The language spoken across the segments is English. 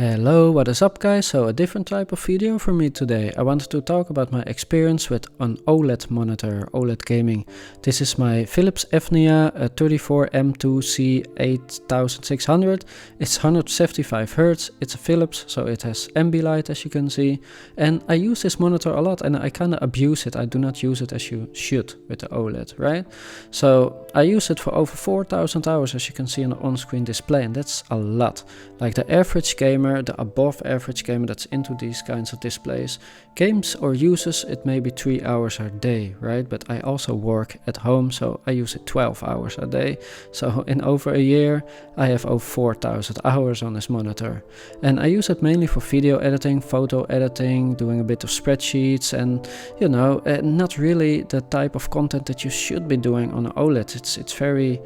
Hello, what is up guys? So a different type of video for me today. I wanted to talk about my experience with an OLED monitor, OLED gaming. This is my Phillips Evnia 34M2C8600. It's 175 Hz, it's a Philips, so it has ambilight as you can see. And I use this monitor a lot and I kind of abuse it. I do not use it as you should with the OLED, right? So I use it for over 4,000 hours as you can see on the on-screen display, and that's a lot. Like the average gamer, the above average gamer that's into these kinds of displays, games or uses it maybe 3 hours a day, right? But I also work at home, so I use it 12 hours a day. So in over a year, I have over 4,000 hours on this monitor. And I use it mainly for video editing, photo editing, doing a bit of spreadsheets, and you know, not really the type of content that you should be doing on an OLED. It's very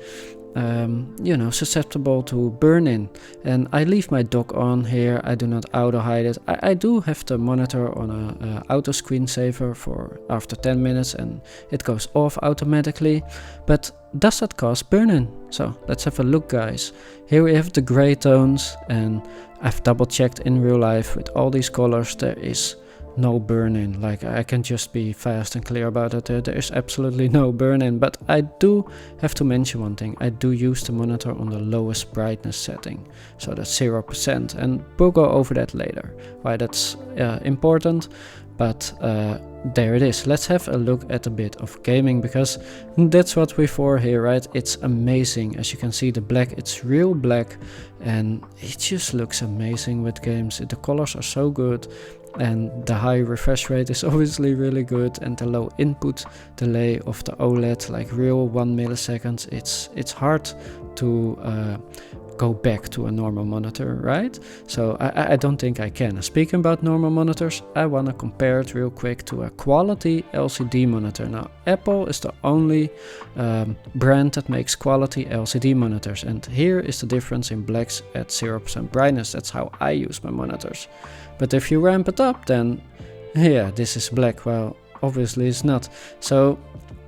you know, susceptible to burn-in, and I leave my dock on here. I do not auto hide it. I do have the monitor on a auto screensaver for after 10 minutes and it goes off automatically, but does that cause burn-in? So let's have a look guys. Here we have the gray tones, and I've double checked in real life with all these colors. There is no burn-in. Like, I can just be fast and clear about it. There is absolutely no burn-in, but I do have to mention one thing. I do use the monitor on the lowest brightness setting, so that's 0%, and we'll go over that later, why that's important. But there it is. Let's have a look at a bit of gaming, because that's what we're for here, right? It's amazing. As you can see, the black, it's real black, and it just looks amazing with games. The colors are so good, and the high refresh rate is obviously really good, and the low input delay of the OLED, like real 1 millisecond, it's hard to go back to a normal monitor, right? So I don't think I can. Speaking about normal monitors, I want to compare it real quick to a quality LCD monitor. Now, Apple is the only brand that makes quality LCD monitors, and here is the difference in blacks at 0% brightness. That's how I use my monitors. But if you ramp it up, then yeah, this is black. Well, obviously it's not. So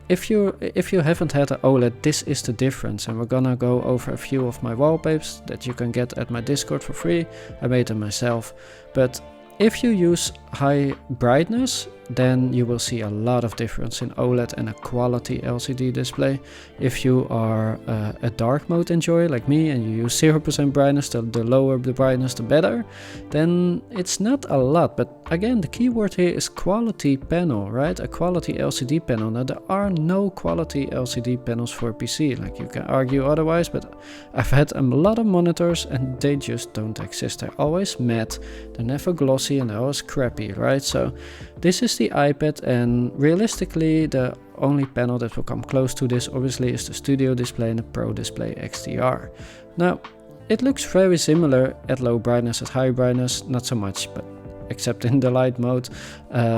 if you haven't had an OLED, this is the difference, and we're gonna go over a few of my wallpapers that you can get at my Discord for free. I made them myself. But if you use high brightness, then you will see a lot of difference in OLED and a quality LCD display. If you are a dark mode enjoyer like me and you use 0% brightness, the lower the brightness the better, then it's not a lot. But again, the key word here is quality panel, right? A quality LCD panel. Now, there are no quality LCD panels for PC, like you can argue otherwise, but I've had a lot of monitors and they just don't exist. They're always matte, they're never glossy, and they're always crappy, right? So this is the iPad, and realistically the only panel that will come close to this obviously is the Studio Display and the Pro Display XDR. Now, it looks very similar at low brightness. At high brightness, not so much, but except in the light mode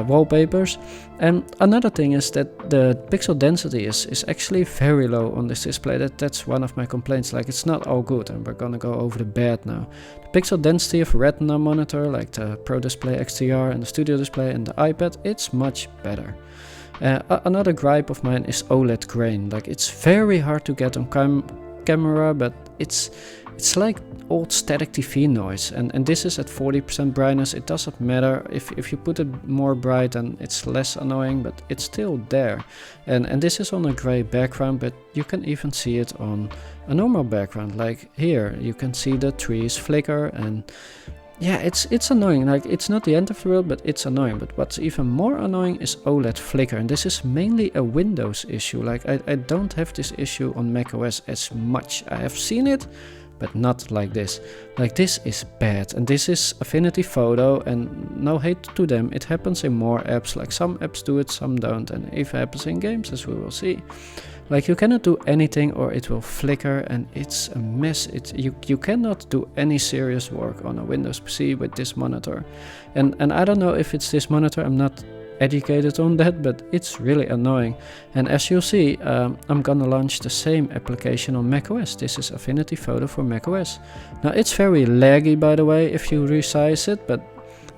wallpapers. And another thing is that the pixel density is actually very low on this display. That's one of my complaints. Like, it's not all good, and we're gonna go over the bad now. The pixel density of a retina monitor like the Pro Display XDR and the Studio Display and the iPad, it's much better. Another gripe of mine is OLED grain. Like, it's very hard to get on camera, but it's like old static TV noise, and this is at 40% brightness. It doesn't matter if you put it more bright, and it's less annoying, but it's still there. And this is on a gray background, but you can even see it on a normal background. Like here, you can see the trees flicker, and yeah, it's annoying. Like, it's not the end of the world, but it's annoying. But what's even more annoying is OLED flicker, and this is mainly a Windows issue. Like, I don't have this issue on macOS as much. I have seen it, but not like this. Like, this is bad, and this is Affinity Photo, and no hate to them, it happens in more apps. Like, some apps do it, some don't, and it happens in games, as we will see. Like, you cannot do anything or it will flicker, and it's a mess. You cannot do any serious work on a Windows PC with this monitor. And I don't know if it's this monitor, I'm not educated on that, but it's really annoying. And as you'll see, I'm gonna launch the same application on macOS. This is Affinity Photo for macOS. Now, it's very laggy, by the way, if you resize it, but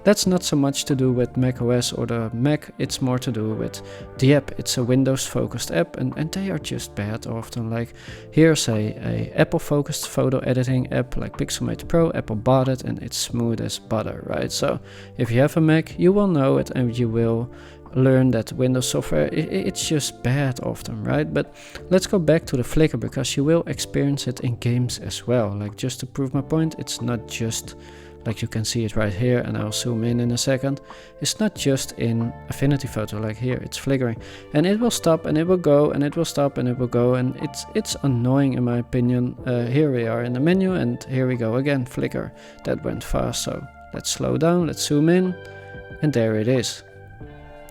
that's not so much to do with macOS or the Mac, it's more to do with the app. It's a Windows focused app, and they are just bad often. Like here's a Apple focused photo editing app like Pixelmator Pro. Apple bought it and it's smooth as butter, right? So if you have a Mac, you will know it and you will learn that Windows software, it's just bad often, right? But let's go back to the flicker, because you will experience it in games as well. Like just to prove my point, it's not just like you can see it right here, and I'll zoom in a second. It's not just in Affinity Photo, like here it's flickering and it will stop and it will go and it will stop and it will go, and it's annoying in my opinion. Here we are in the menu and here we go again, flicker. That went fast, so let's slow down, let's zoom in, and there it is.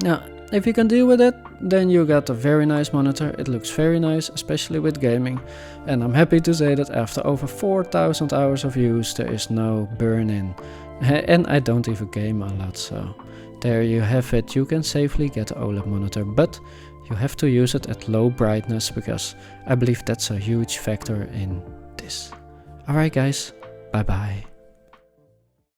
Now, if you can deal with it, then you got a very nice monitor. It looks very nice, especially with gaming. And I'm happy to say that after over 4,000 hours of use, there is no burn-in. And I don't even game a lot, so there you have it. You can safely get an OLED monitor, but you have to use it at low brightness, because I believe that's a huge factor in this. Alright guys, bye bye.